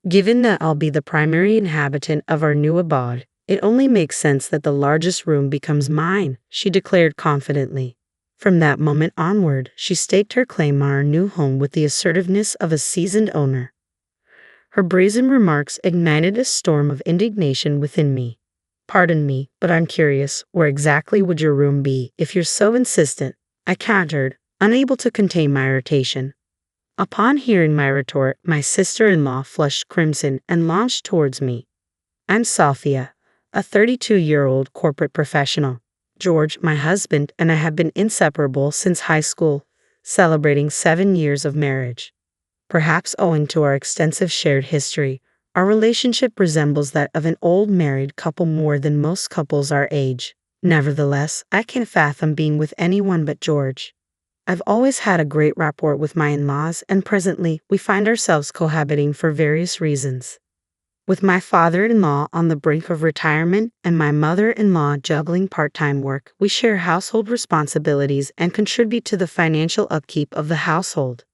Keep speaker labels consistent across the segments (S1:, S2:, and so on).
S1: Given that I'll be the primary inhabitant of our new abode, it only makes sense that the largest room becomes mine, she declared confidently. From that moment onward, she staked her claim on our new home with the assertiveness of a seasoned owner. Her brazen remarks ignited a storm of indignation within me. Pardon me, but I'm curious, where exactly would your room be if you're so insistent? I countered, unable to contain my irritation. Upon hearing my retort, my sister-in-law flushed crimson and launched towards me. I'm Sophia, a 32-year-old corporate professional. George, my husband, and I have been inseparable since high school, celebrating 7 years of marriage. Perhaps owing to our extensive shared history, our relationship resembles that of an old married couple more than most couples our age. Nevertheless, I can't fathom being with anyone but George. I've always had a great rapport with my in-laws, and presently we find ourselves cohabiting for various reasons. With my father-in-law on the brink of retirement and my mother-in-law juggling part-time work, we share household responsibilities and contribute to the financial upkeep of the household.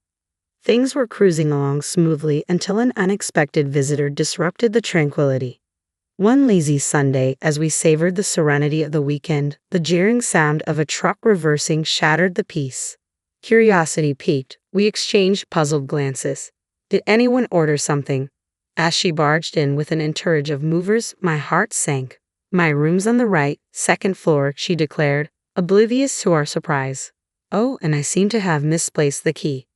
S1: Things were cruising along smoothly until an unexpected visitor disrupted the tranquility. One lazy Sunday, as we savored the serenity of the weekend, the jeering sound of a truck reversing shattered the peace. Curiosity piqued, we exchanged puzzled glances. Did anyone order something? As she barged in with an entourage of movers, my heart sank. My room's on the right, second floor, she declared, oblivious to our surprise. Oh, and I seem to have misplaced the key.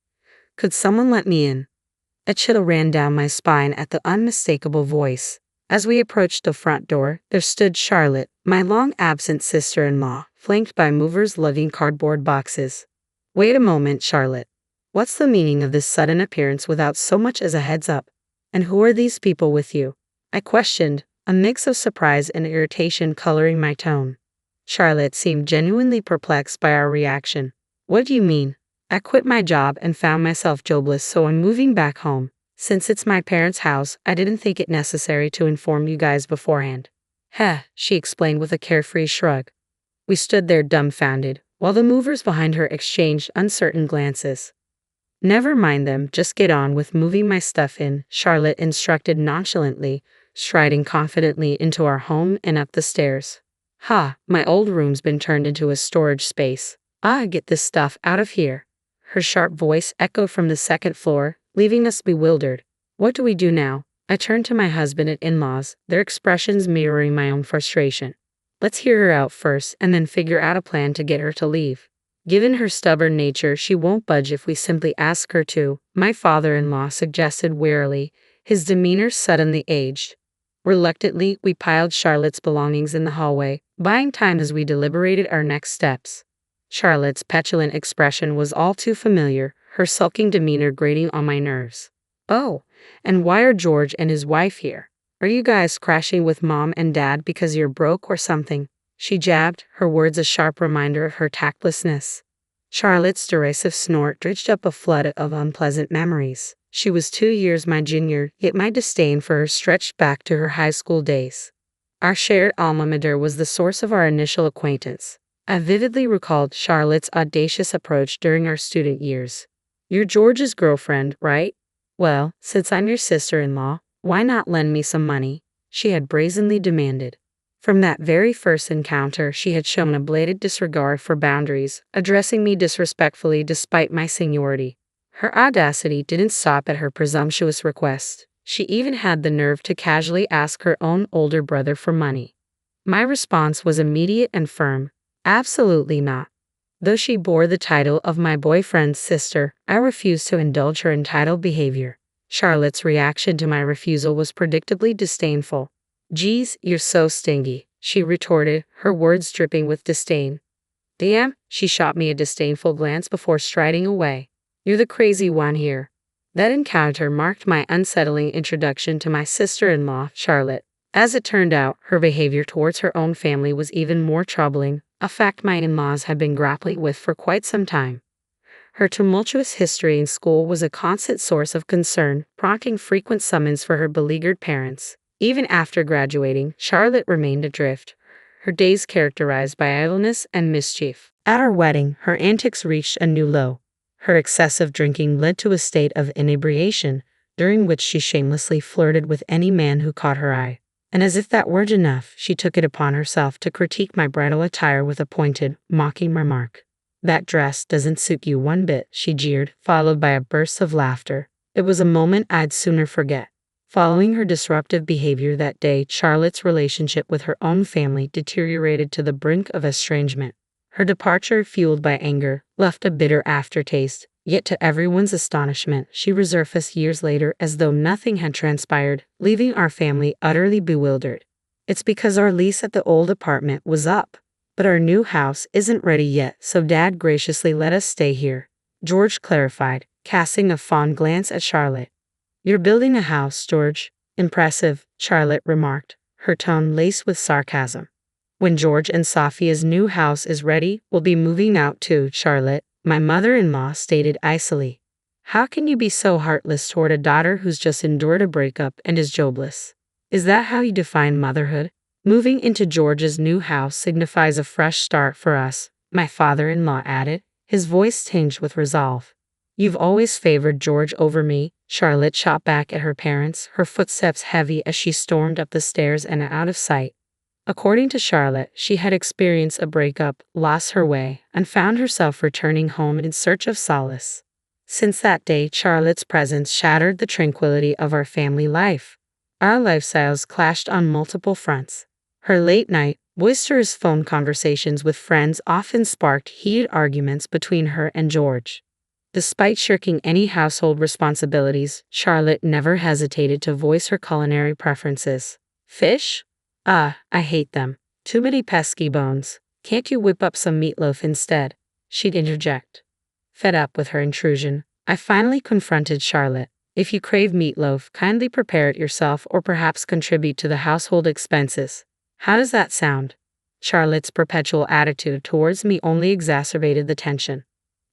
S1: Could someone let me in? A chill ran down my spine at the unmistakable voice. As we approached the front door, there stood Charlotte, my long-absent sister-in-law, flanked by movers lugging cardboard boxes. Wait a moment, Charlotte. What's the meaning of this sudden appearance without so much as a heads-up? And who are these people with you? I questioned, a mix of surprise and irritation coloring my tone. Charlotte seemed genuinely perplexed by our reaction. What do you mean? I quit my job and found myself jobless, so I'm moving back home. Since it's my parents' house, I didn't think it necessary to inform you guys beforehand. Heh, she explained with a carefree shrug. We stood there dumbfounded, while the movers behind her exchanged uncertain glances. Never mind them, just get on with moving my stuff in, Charlotte instructed nonchalantly, striding confidently into our home and up the stairs. Ha, my old room's been turned into a storage space. Get this stuff out of here. Her sharp voice echoed from the second floor, leaving us bewildered. What do we do now? I turned to my husband and in-laws, their expressions mirroring my own frustration. Let's hear her out first and then figure out a plan to get her to leave. Given her stubborn nature, she won't budge if we simply ask her to, my father-in-law suggested wearily, his demeanor suddenly aged. Reluctantly, we piled Charlotte's belongings in the hallway, buying time as we deliberated our next steps. Charlotte's petulant expression was all too familiar, her sulking demeanor grating on my nerves. Oh, and why are George and his wife here? Are you guys crashing with mom and dad because you're broke or something? She jabbed, her words a sharp reminder of her tactlessness. Charlotte's derisive snort dredged up a flood of unpleasant memories. She was 2 years my junior, yet my disdain for her stretched back to her high school days. Our shared alma mater was the source of our initial acquaintance. I vividly recalled Charlotte's audacious approach during our student years. You're George's girlfriend, right? Well, since I'm your sister-in-law, why not lend me some money? She had brazenly demanded. From that very first encounter, she had shown a blatant disregard for boundaries, addressing me disrespectfully despite my seniority. Her audacity didn't stop at her presumptuous request. She even had the nerve to casually ask her own older brother for money. My response was immediate and firm. Absolutely not. Though she bore the title of my boyfriend's sister, I refused to indulge her entitled behavior. Charlotte's reaction to my refusal was predictably disdainful. Geez, you're so stingy, she retorted, her words dripping with disdain. Damn, she shot me a disdainful glance before striding away. You're the crazy one here. That encounter marked my unsettling introduction to my sister-in-law, Charlotte. As it turned out, her behavior towards her own family was even more troubling, a fact my in-laws had been grappling with for quite some time. Her tumultuous history in school was a constant source of concern, prompting frequent summons for her beleaguered parents. Even after graduating, Charlotte remained adrift, her days characterized by idleness and mischief. At our wedding, her antics reached a new low. Her excessive drinking led to a state of inebriation, during which she shamelessly flirted with any man who caught her eye. And as if that weren't enough, she took it upon herself to critique my bridal attire with a pointed, mocking remark. "That dress doesn't suit you one bit," she jeered, followed by a burst of laughter. It was a moment I'd sooner forget. Following her disruptive behavior that day, Charlotte's relationship with her own family deteriorated to the brink of estrangement. Her departure, fueled by anger, left a bitter aftertaste, yet to everyone's astonishment, she resurfaced years later as though nothing had transpired, leaving our family utterly bewildered. "It's because our lease at the old apartment was up. But our new house isn't ready yet, so Dad graciously let us stay here," George clarified, casting a fond glance at Charlotte. "You're building a house, George." "Impressive," Charlotte remarked, her tone laced with sarcasm. "When George and Sophia's new house is ready, we'll be moving out too, Charlotte," my mother-in-law stated icily. "How can you be so heartless toward a daughter who's just endured a breakup and is jobless? Is that how you define motherhood?" "Moving into George's new house signifies a fresh start for us," my father-in-law added, his voice tinged with resolve. "You've always favored George over me," Charlotte shot back at her parents, her footsteps heavy as she stormed up the stairs and out of sight. According to Charlotte, she had experienced a breakup, lost her way, and found herself returning home in search of solace. Since that day, Charlotte's presence shattered the tranquility of our family life. Our lifestyles clashed on multiple fronts. Her late-night, boisterous phone conversations with friends often sparked heated arguments between her and George. Despite shirking any household responsibilities, Charlotte never hesitated to voice her culinary preferences. "Fish? I hate them. Too many pesky bones. Can't you whip up some meatloaf instead?" she'd interject. Fed up with her intrusion, I finally confronted Charlotte. "If you crave meatloaf, kindly prepare it yourself or perhaps contribute to the household expenses. How does that sound?" Charlotte's perpetual attitude towards me only exacerbated the tension.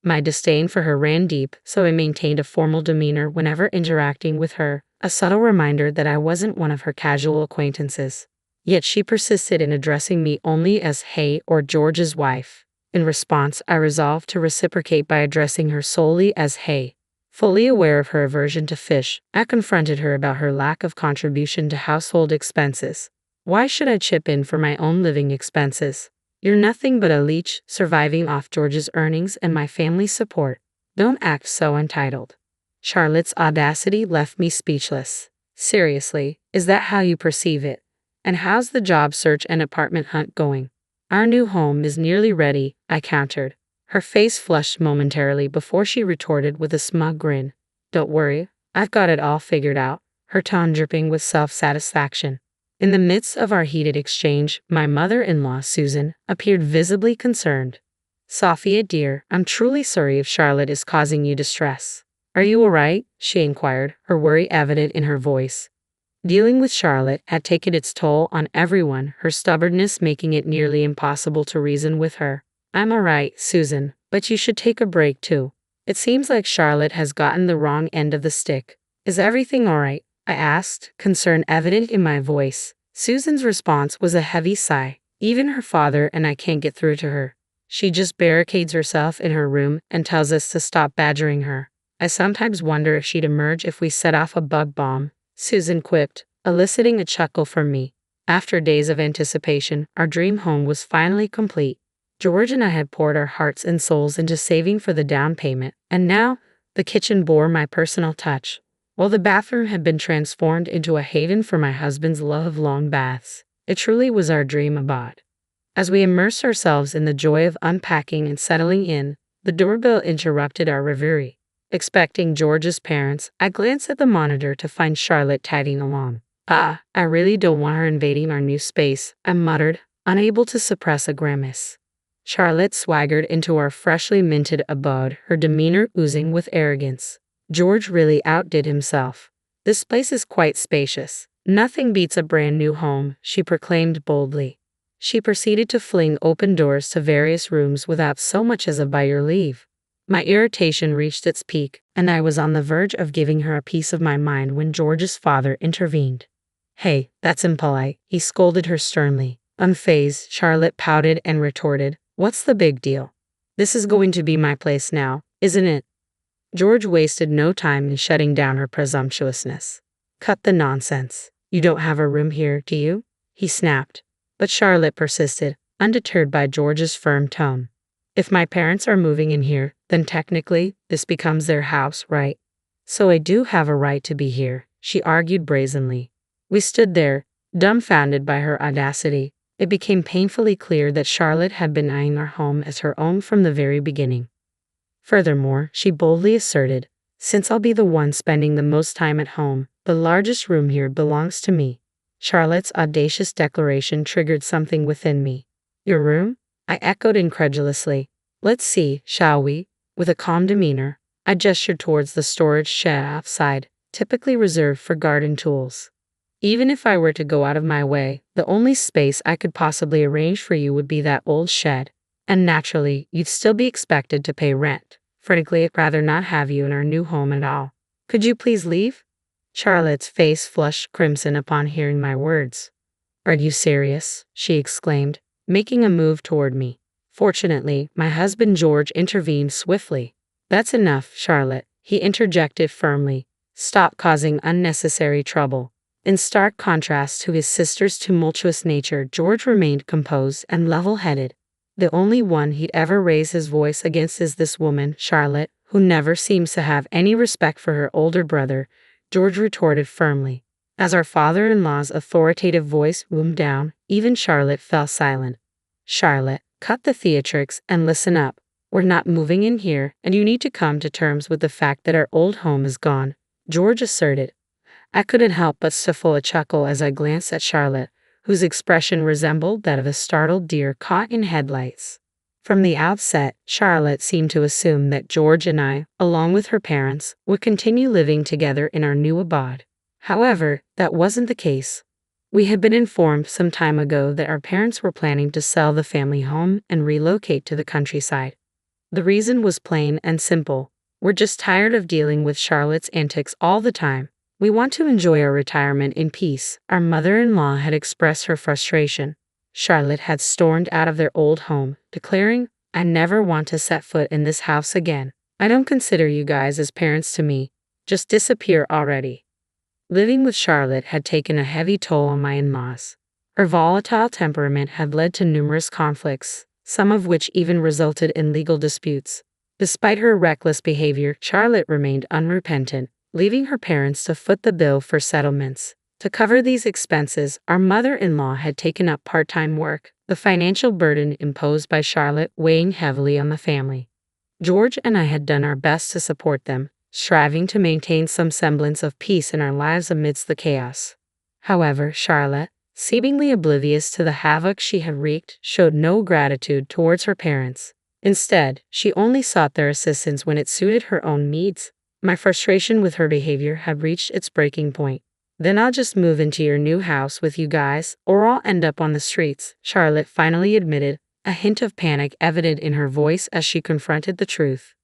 S1: My disdain for her ran deep, so I maintained a formal demeanor whenever interacting with her, a subtle reminder that I wasn't one of her casual acquaintances. Yet she persisted in addressing me only as "Hey" or "George's wife." In response, I resolved to reciprocate by addressing her solely as "Hey." Fully aware of her aversion to fish, I confronted her about her lack of contribution to household expenses. "Why should I chip in for my own living expenses? You're nothing but a leech, surviving off George's earnings and my family's support. Don't act so entitled." Charlotte's audacity left me speechless. "Seriously, is that how you perceive it? And how's the job search and apartment hunt going?" "Our new home is nearly ready," I countered. Her face flushed momentarily before she retorted with a smug grin. "Don't worry, I've got it all figured out," her tone dripping with self-satisfaction. In the midst of our heated exchange, my mother-in-law, Susan, appeared visibly concerned. "Sophia, dear, I'm truly sorry if Charlotte is causing you distress. Are you all right?" she inquired, her worry evident in her voice. Dealing with Charlotte had taken its toll on everyone, her stubbornness making it nearly impossible to reason with her. "I'm all right, Susan, but you should take a break too. It seems like Charlotte has gotten the wrong end of the stick." "Is everything all right?" I asked, concern evident in my voice. Susan's response was a heavy sigh. "Even her father and I can't get through to her. She just barricades herself in her room and tells us to stop badgering her. I sometimes wonder if she'd emerge if we set off a bug bomb," Susan quipped, eliciting a chuckle from me. After days of anticipation, our dream home was finally complete. George and I had poured our hearts and souls into saving for the down payment, and now the kitchen bore my personal touch, while the bathroom had been transformed into a haven for my husband's love of long baths. It truly was our dream abode. As we immersed ourselves in the joy of unpacking and settling in, the doorbell interrupted our reverie. Expecting George's parents, I glanced at the monitor to find Charlotte tagging along. "I really don't want her invading our new space," I muttered, unable to suppress a grimace. Charlotte swaggered into our freshly minted abode, her demeanor oozing with arrogance. "George really outdid himself. This place is quite spacious. Nothing beats a brand new home," she proclaimed boldly. She proceeded to fling open doors to various rooms without so much as a "by your leave." My irritation reached its peak, and I was on the verge of giving her a piece of my mind when George's father intervened. "Hey, that's impolite," he scolded her sternly. Unfazed, Charlotte pouted and retorted, "What's the big deal? This is going to be my place now, isn't it?" George wasted no time in shutting down her presumptuousness. Cut the nonsense. You don't have a room here, do you? He snapped. But Charlotte persisted, undeterred by George's firm tone. If my parents are moving in here, then technically, this becomes their house, right? So I do have a right to be here, she argued brazenly. We stood there, dumbfounded by her audacity. It became painfully clear that Charlotte had been eyeing our home as her own from the very beginning. Furthermore, she boldly asserted, since I'll be the one spending the most time at home, the largest room here belongs to me. Charlotte's audacious declaration triggered something within me. Your room? I echoed incredulously. Let's see, shall we? With a calm demeanor, I gestured towards the storage shed outside, typically reserved for garden tools. Even if I were to go out of my way, the only space I could possibly arrange for you would be that old shed. And naturally, you'd still be expected to pay rent. Frankly, I'd rather not have you in our new home at all. Could you please leave? Charlotte's face flushed crimson upon hearing my words. Are you serious? She exclaimed, making a move toward me. Fortunately, my husband George intervened swiftly. That's enough, Charlotte, he interjected firmly. Stop causing unnecessary trouble. In stark contrast to his sister's tumultuous nature, George remained composed and level-headed. The only one he'd ever raise his voice against is this woman, Charlotte, who never seems to have any respect for her older brother, George retorted firmly. As our father-in-law's authoritative voice boomed down, even Charlotte fell silent. Charlotte, cut the theatrics and listen up. We're not moving in here, and you need to come to terms with the fact that our old home is gone, George asserted. I couldn't help but stifle a chuckle as I glanced at Charlotte, whose expression resembled that of a startled deer caught in headlights. From the outset, Charlotte seemed to assume that George and I, along with her parents, would continue living together in our new abode. However, that wasn't the case. We had been informed some time ago that our parents were planning to sell the family home and relocate to the countryside. The reason was plain and simple. We're just tired of dealing with Charlotte's antics all the time. We want to enjoy our retirement in peace, our mother-in-law had expressed her frustration. Charlotte had stormed out of their old home, declaring, I never want to set foot in this house again. I don't consider you guys as parents to me. Just disappear already. Living with Charlotte had taken a heavy toll on my in-laws. Her volatile temperament had led to numerous conflicts, some of which even resulted in legal disputes. Despite her reckless behavior, Charlotte remained unrepentant, leaving her parents to foot the bill for settlements. To cover these expenses, our mother-in-law had taken up part-time work, the financial burden imposed by Charlotte weighing heavily on the family. George and I had done our best to support them, striving to maintain some semblance of peace in our lives amidst the chaos. However, Charlotte, seemingly oblivious to the havoc she had wreaked, showed no gratitude towards her parents. Instead, she only sought their assistance when it suited her own needs. My frustration with her behavior had reached its breaking point. Then I'll just move into your new house with you guys, or I'll end up on the streets, Charlotte finally admitted, a hint of panic evident in her voice as she confronted the truth.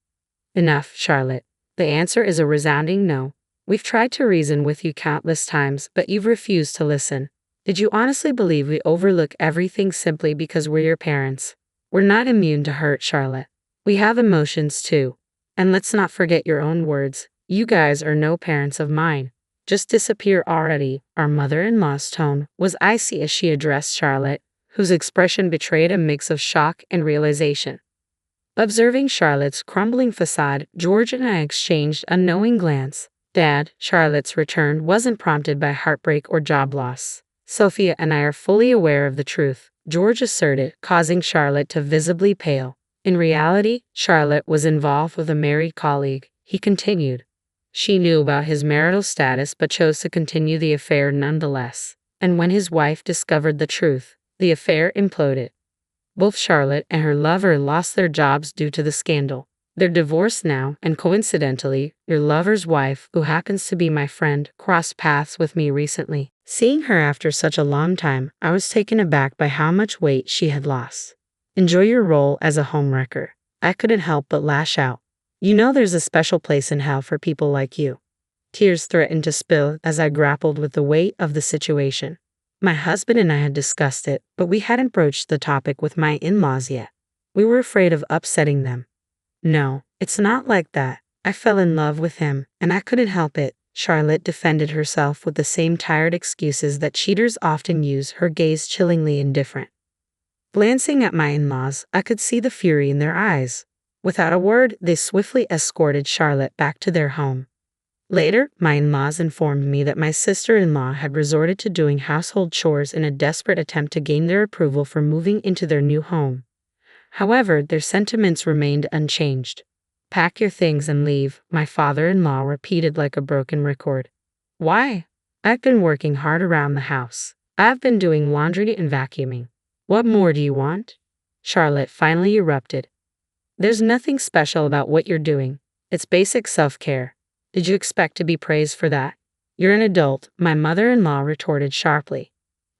S1: Enough, Charlotte. The answer is a resounding no. We've tried to reason with you countless times, but you've refused to listen. Did you honestly believe we overlook everything simply because we're your parents? We're not immune to hurt, Charlotte. We have emotions too. And let's not forget your own words. You guys are no parents of mine. Just disappear already. Our mother-in-law's tone was icy as she addressed Charlotte, whose expression betrayed a mix of shock and realization. Observing Charlotte's crumbling facade, George and I exchanged a knowing glance. Dad, Charlotte's return wasn't prompted by heartbreak or job loss. Sophia and I are fully aware of the truth, George asserted, causing Charlotte to visibly pale. In reality, Charlotte was involved with a married colleague, he continued. She knew about his marital status but chose to continue the affair nonetheless. And when his wife discovered the truth, the affair imploded. Both Charlotte and her lover lost their jobs due to the scandal. They're divorced now, and coincidentally, your lover's wife, who happens to be my friend, crossed paths with me recently. Seeing her after such a long time, I was taken aback by how much weight she had lost. Enjoy your role as a homewrecker. I couldn't help but lash out. You know there's a special place in hell for people like you. Tears threatened to spill as I grappled with the weight of the situation. My husband and I had discussed it, but we hadn't broached the topic with my in-laws yet. We were afraid of upsetting them. No, it's not like that. I fell in love with him, and I couldn't help it. Charlotte defended herself with the same tired excuses that cheaters often use, her gaze chillingly indifferent. Glancing at my in-laws, I could see the fury in their eyes. Without a word, they swiftly escorted Charlotte back to their home. Later, my in-laws informed me that my sister-in-law had resorted to doing household chores in a desperate attempt to gain their approval for moving into their new home. However, their sentiments remained unchanged. "Pack your things and leave," my father-in-law repeated like a broken record. "Why?" "I've been working hard around the house. I've been doing laundry and vacuuming. What more do you want?" Charlotte finally erupted. "There's nothing special about what you're doing. It's basic self-care. Did you expect to be praised for that?" "You're an adult," my mother-in-law retorted sharply.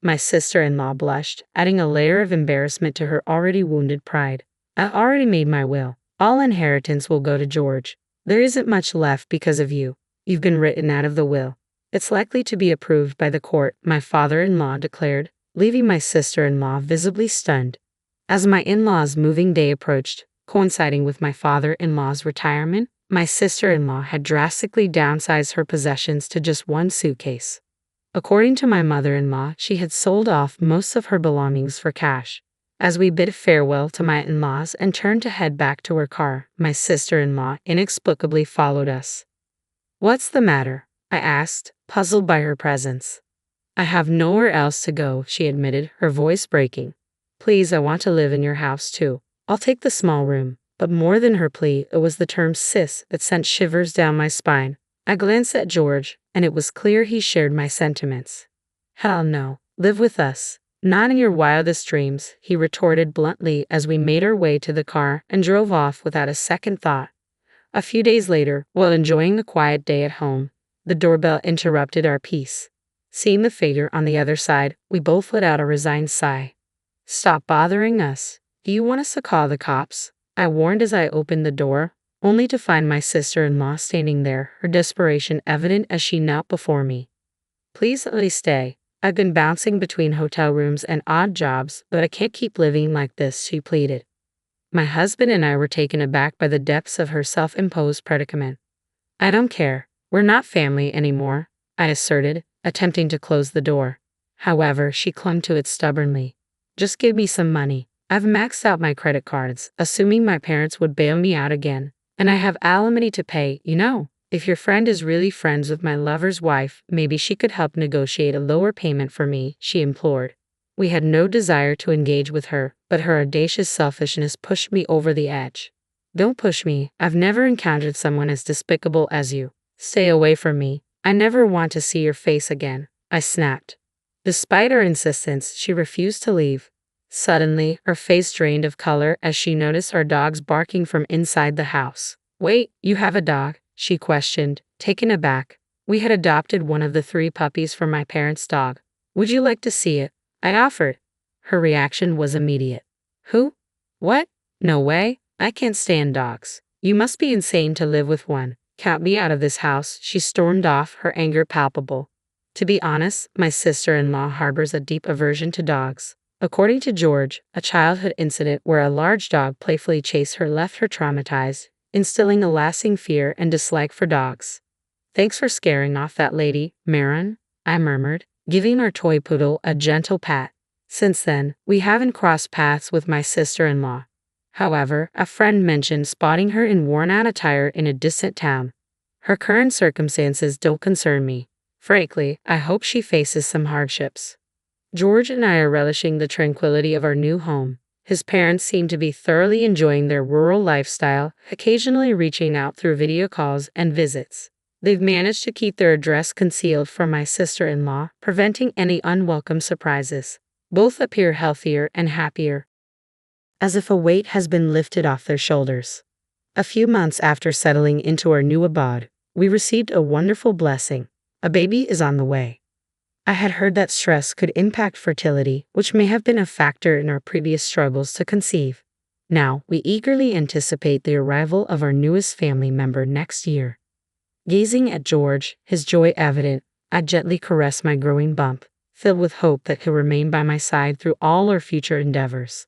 S1: My sister-in-law blushed, adding a layer of embarrassment to her already wounded pride. "I already made my will. All inheritance will go to George. There isn't much left because of you. You've been written out of the will. It's likely to be approved by the court," my father-in-law declared, leaving my sister-in-law visibly stunned. As my in-law's moving day approached, coinciding with my father-in-law's retirement, my sister-in-law had drastically downsized her possessions to just one suitcase. According to my mother-in-law, she had sold off most of her belongings for cash. As we bid farewell to my in-laws and turned to head back to her car, my sister-in-law inexplicably followed us. "What's the matter?" I asked, puzzled by her presence. "I have nowhere else to go," she admitted, her voice breaking. "Please, I want to live in your house too. I'll take the small room." But more than her plea, it was the term "sis" that sent shivers down my spine. I glanced at George, and it was clear he shared my sentiments. "Hell no. Live with us. Not in your wildest dreams," he retorted bluntly as we made our way to the car and drove off without a second thought. A few days later, while enjoying a quiet day at home, the doorbell interrupted our peace. Seeing the figure on the other side, we both let out a resigned sigh. "Stop bothering us. Do you want us to call the cops?" I warned as I opened the door, only to find my sister-in-law standing there, her desperation evident as she knelt before me. "Please let me stay. I've been bouncing between hotel rooms and odd jobs, but I can't keep living like this," she pleaded. My husband and I were taken aback by the depths of her self-imposed predicament. "I don't care. We're not family anymore," I asserted, attempting to close the door. However, she clung to it stubbornly. "Just give me some money. I've maxed out my credit cards, assuming my parents would bail me out again, and I have alimony to pay, you know. If your friend is really friends with my lover's wife, maybe she could help negotiate a lower payment for me," she implored. We had no desire to engage with her, but her audacious selfishness pushed me over the edge. "Don't push me. I've never encountered someone as despicable as you. Stay away from me. I never want to see your face again," I snapped. Despite her insistence, she refused to leave. Suddenly, her face drained of color as she noticed our dogs barking from inside the house. "Wait, you have a dog?" she questioned, taken aback. We had adopted one of the 3 puppies from my parents' dog. "Would you like to see it?" I offered. Her reaction was immediate. "Who? What? No way. I can't stand dogs. You must be insane to live with one. Count me out of this house," she stormed off, her anger palpable. To be honest, my sister-in-law harbors a deep aversion to dogs. According to George, a childhood incident where a large dog playfully chased her left her traumatized, instilling a lasting fear and dislike for dogs. "Thanks for scaring off that lady, Marin," I murmured, giving our toy poodle a gentle pat. Since then, we haven't crossed paths with my sister-in-law. However, a friend mentioned spotting her in worn-out attire in a distant town. Her current circumstances don't concern me. Frankly, I hope she faces some hardships. George and I are relishing the tranquility of our new home. His parents seem to be thoroughly enjoying their rural lifestyle, occasionally reaching out through video calls and visits. They've managed to keep their address concealed from my sister-in-law, preventing any unwelcome surprises. Both appear healthier and happier, as if a weight has been lifted off their shoulders. A few months after settling into our new abode, we received a wonderful blessing. A baby is on the way. I had heard that stress could impact fertility, which may have been a factor in our previous struggles to conceive. Now, we eagerly anticipate the arrival of our newest family member next year. Gazing at George, his joy evident, I gently caressed my growing bump, filled with hope that he'll remain by my side through all our future endeavors.